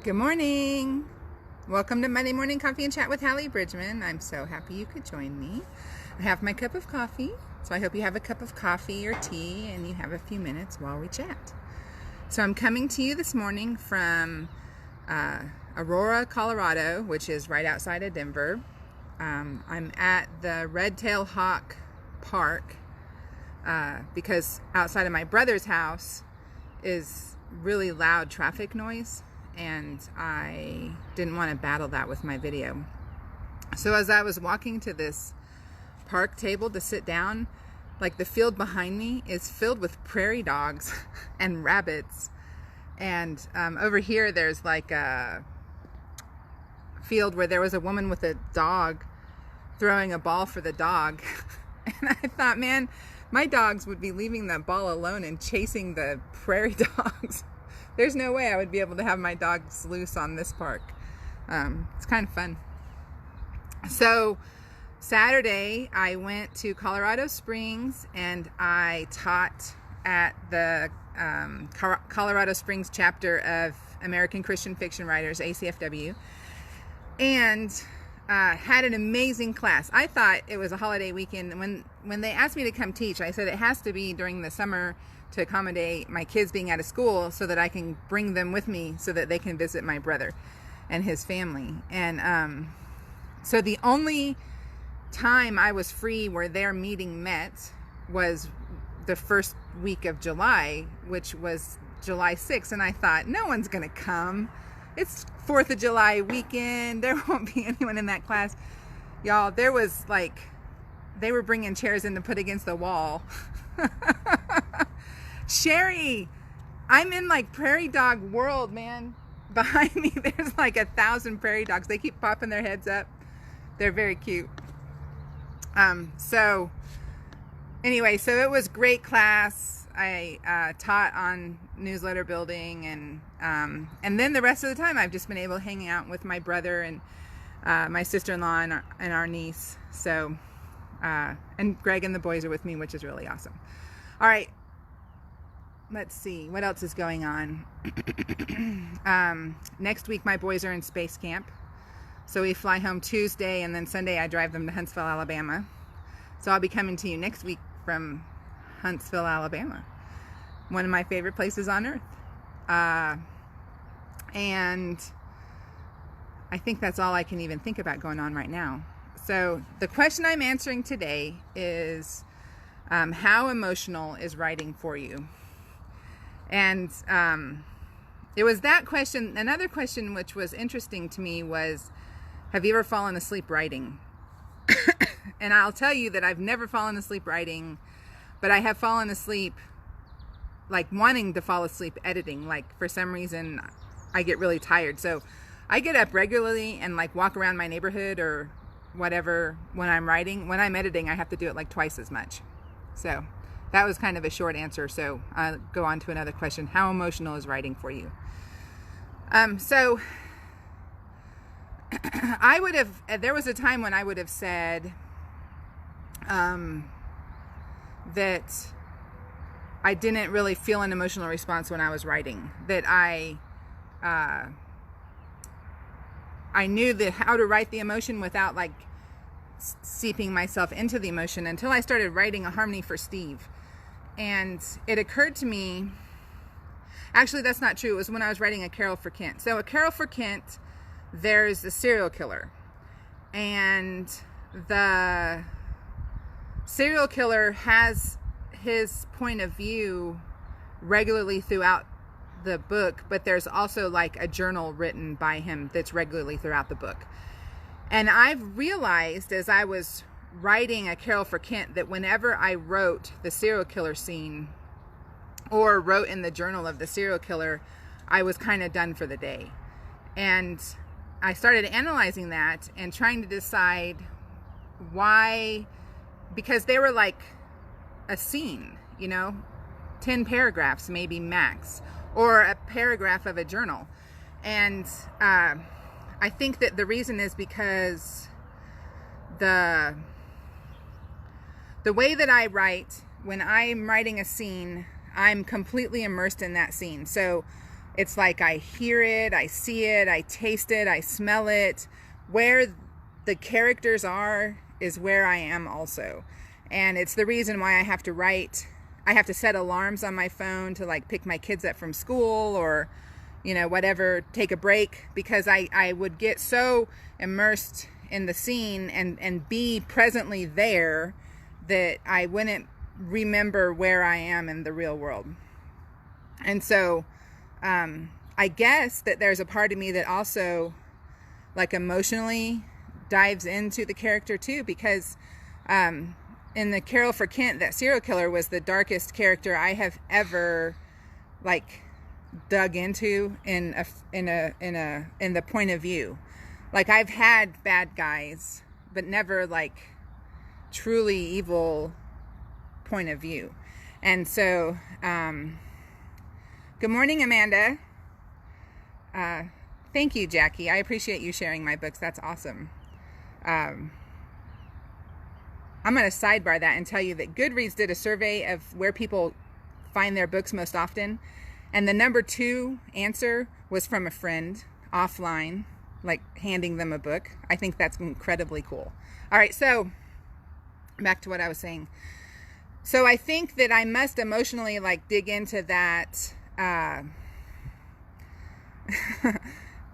Good morning. Welcome to Monday Morning Coffee and Chat with Hallee Bridgeman. I'm so happy you could join me. I have my cup of coffee, so I hope you have a cup of coffee or tea and you have a few minutes while we chat. So I'm coming to you this morning from Aurora, Colorado, which is right outside of Denver. I'm at the Red-tailed Hawk Park because outside of my brother's house is really loud traffic noise, and I didn't want to battle that with my video. So as I was walking to this park table to sit down, like the field behind me is filled with prairie dogs and rabbits. And over here there's like a field where there was a woman with a dog throwing a ball for the dog. And I thought, man, my dogs would be leaving that ball alone and chasing the prairie dogs. There's no way I would be able to have my dogs loose on this park. It's kind of fun. So Saturday I went to Colorado Springs and I taught at the Colorado Springs chapter of American Christian Fiction Writers, ACFW, and had an amazing class. I thought it was a holiday weekend. When they asked me to come teach, I said it has to be during the summer to accommodate my kids being out of school so that I can bring them with me so that they can visit my brother and his family. And so the only time I was free where their meeting met was the first week of July, which was July 6th. And I thought, no one's going to come. It's 4th of July weekend. There won't be anyone in that class. Y'all, there was like, they were bringing chairs in to put against the wall. Sherry, I'm in like prairie dog world, man. Behind me, there's like 1,000 prairie dogs. They keep popping their heads up. They're very cute. So anyway, so it was great class. I taught on newsletter building, and then the rest of the time I've just been able to hang out with my brother and my sister-in-law and our niece. So, and Greg and the boys are with me, which is really awesome. All right. Let's see, what else is going on? Next week, my boys are in space camp. So we fly home Tuesday, and then Sunday I drive them to Huntsville, Alabama. So I'll be coming to you next week from Huntsville, Alabama. One of my favorite places on earth. And I think that's all I can even think about going on right now. So the question I'm answering today is, how emotional is writing for you? And it was that question. Another question which was interesting to me was, have you ever fallen asleep writing? And I'll tell you that I've never fallen asleep writing, but I have fallen asleep, like wanting to fall asleep editing. Like for some reason, I get really tired. So I get up regularly and like walk around my neighborhood or whatever when I'm writing. When I'm editing, I have to do it like twice as much. So that was kind of a short answer. So I'll go on to another question. How emotional is writing for you? So I would have, there was a time when I would have said that I didn't really feel an emotional response when I was writing. That I knew that how to write the emotion without like seeping myself into the emotion until I started writing a harmony for Steve. And it occurred to me, actually that's not true, it was when I was writing A Carol for Kent. So A Carol for Kent, there's a serial killer, and the serial killer has his point of view regularly throughout the book, but there's also like a journal written by him that's regularly throughout the book. And I've realized as I was writing A Carol for Kent that whenever I wrote the serial killer scene or wrote in the journal of the serial killer, I was kind of done for the day. And I started analyzing that and trying to decide why, because they were like a scene, 10 paragraphs maybe max, or a paragraph of a journal. And I think that the reason is because the way that I write, when I'm writing a scene, I'm completely immersed in that scene. So It's like I hear it, I see it, I taste it, I smell it. Where the characters are is where I am also. And it's the reason why I have to write. I have to set alarms on my phone to like pick my kids up from school or, you know, whatever, take a break, because I would get so immersed in the scene and be presently there that I wouldn't remember where I am in the real world. And so I guess that there's a part of me that also like emotionally dives into the character too, because in the Carol for Kent, that serial killer was the darkest character I have ever like dug into in the point of view. Like, I've had bad guys, but never like truly evil point of view. And so good morning, Amanda. Thank you, Jackie. I appreciate you sharing my books. That's awesome. I'm going to sidebar that and tell you that Goodreads did a survey of where people find their books most often. And the number 2 answer was from a friend offline, like handing them a book. I think that's incredibly cool. All right, so back to what I was saying. So I think that I must emotionally like dig into that.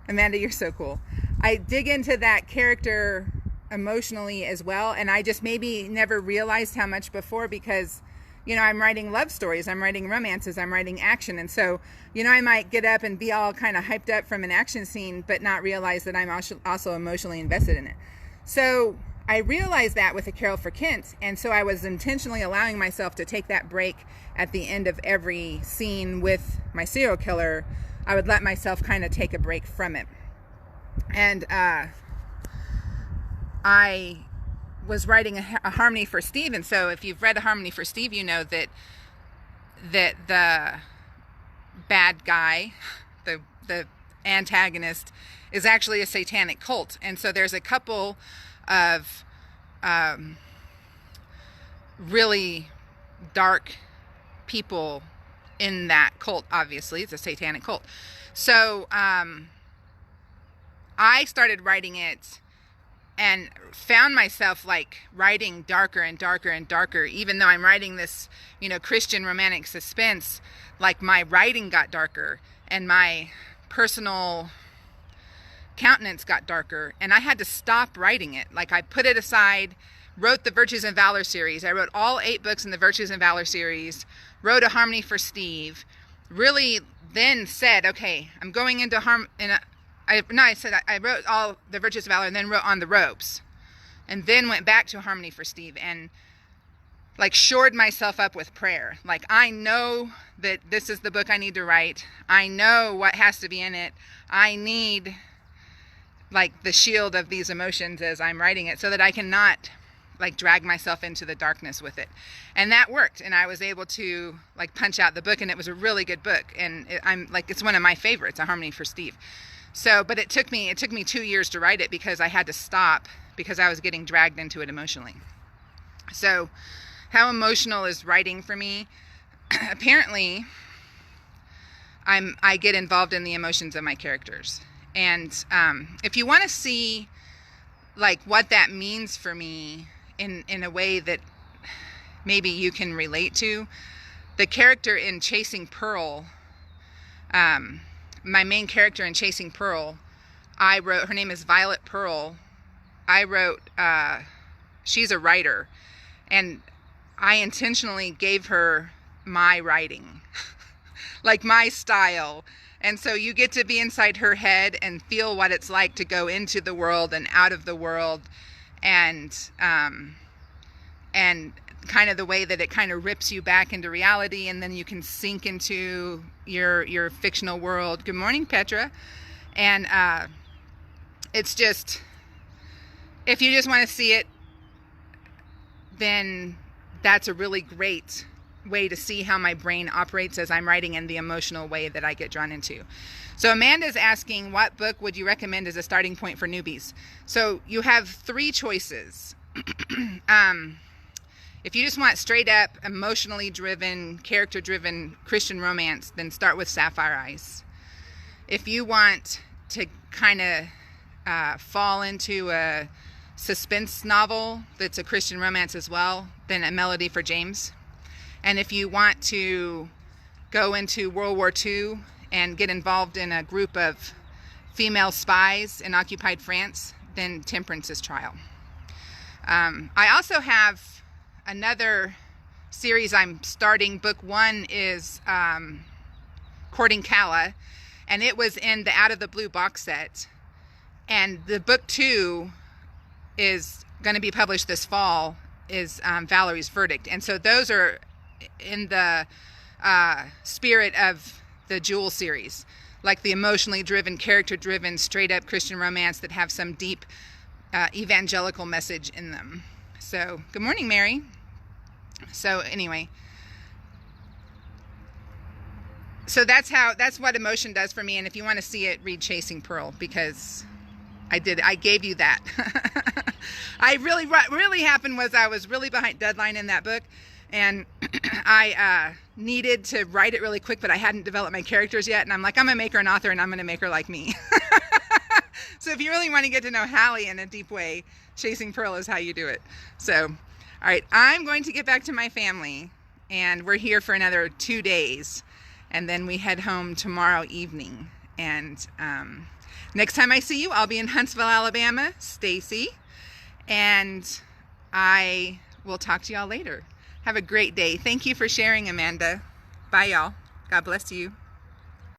Amanda, you're so cool. I dig into that character emotionally as well, and I just maybe never realized how much before, because, you know, I'm writing love stories, I'm writing romances, I'm writing action, and so, you know, I might get up and be all kind of hyped up from an action scene, but not realize that I'm also emotionally invested in it. So I realized that with A Carol for Kent, and so I was intentionally allowing myself to take that break at the end of every scene with my serial killer. I would let myself kind of take a break from it. And I was writing a Harmony for Steve, and so if you've read A Harmony for Steve, you know that the bad guy, the antagonist, is actually a satanic cult. And so there's a couple of really dark people in that cult. Obviously, it's a satanic cult. So I started writing it and found myself like writing darker and darker and darker. Even though I'm writing this, you know, Christian romantic suspense, like my writing got darker and my personal countenance got darker, and I had to stop writing it. Like, I put it aside, wrote the Virtues and Valor series. I wrote all 8 books in the Virtues and Valor series, wrote A Harmony for Steve, really then said, okay, I'm going into I wrote all the Virtues of Valor and then wrote On the Ropes, and then went back to Harmony for Steve and like shored myself up with prayer. Like, I know that this is the book I need to write. I know what has to be in it. I need like the shield of these emotions as I'm writing it, so that I cannot like drag myself into the darkness with it. And that worked, and I was able to like punch out the book, and it was a really good book, and it's one of my favorites, A Harmony for Steve. So, but it took me 2 years to write it, because I had to stop because I was getting dragged into it emotionally. So how emotional is writing for me? Apparently I get involved in the emotions of my characters. And if you want to see like what that means for me in a way that maybe you can relate to, the character in Chasing Pearl, my main character in Chasing Pearl, I wrote, her name is Violet Pearl. I wrote, she's a writer, and I intentionally gave her my writing, like my style. And so you get to be inside her head and feel what it's like to go into the world and out of the world, and kind of the way that it kind of rips you back into reality, and then you can sink into your fictional world. Good morning, Petra. And it's just, if you just want to see it, then that's a really great way to see how my brain operates as I'm writing, and the emotional way that I get drawn into. So Amanda's asking, what book would you recommend as a starting point for newbies? So you have 3 choices. If you just want straight up emotionally driven, character driven Christian romance, then start with Sapphire Eyes. If you want to kind of fall into a suspense novel that's a Christian romance as well, then A Melody for James. And if you want to go into World War II and get involved in a group of female spies in occupied France, then Temperance's Trial. I also have another series I'm starting. Book 1 is Courting Calla, and it was in the Out of the Blue box set. And the book 2 is going to be published this fall, is Valerie's Verdict. And so those are in the spirit of the Jewel series, like the emotionally driven, character-driven, straight-up Christian romance that have some deep evangelical message in them. So, good morning, Mary. So anyway, so that's what emotion does for me. And if you want to see it, read Chasing Pearl, because I gave you that. What really happened was I was really behind deadline in that book, and I needed to write it really quick, but I hadn't developed my characters yet. And I'm like, I'm gonna make her an author, and I'm gonna make her like me. So if you really want to get to know Hallee in a deep way, Chasing Pearl is how you do it. So, all right, I'm going to get back to my family, and we're here for another 2 days, and then we head home tomorrow evening. And next time I see you, I'll be in Huntsville, Alabama, Stacy, and I will talk to y'all later. Have a great day. Thank you for sharing, Amanda. Bye, y'all. God bless you.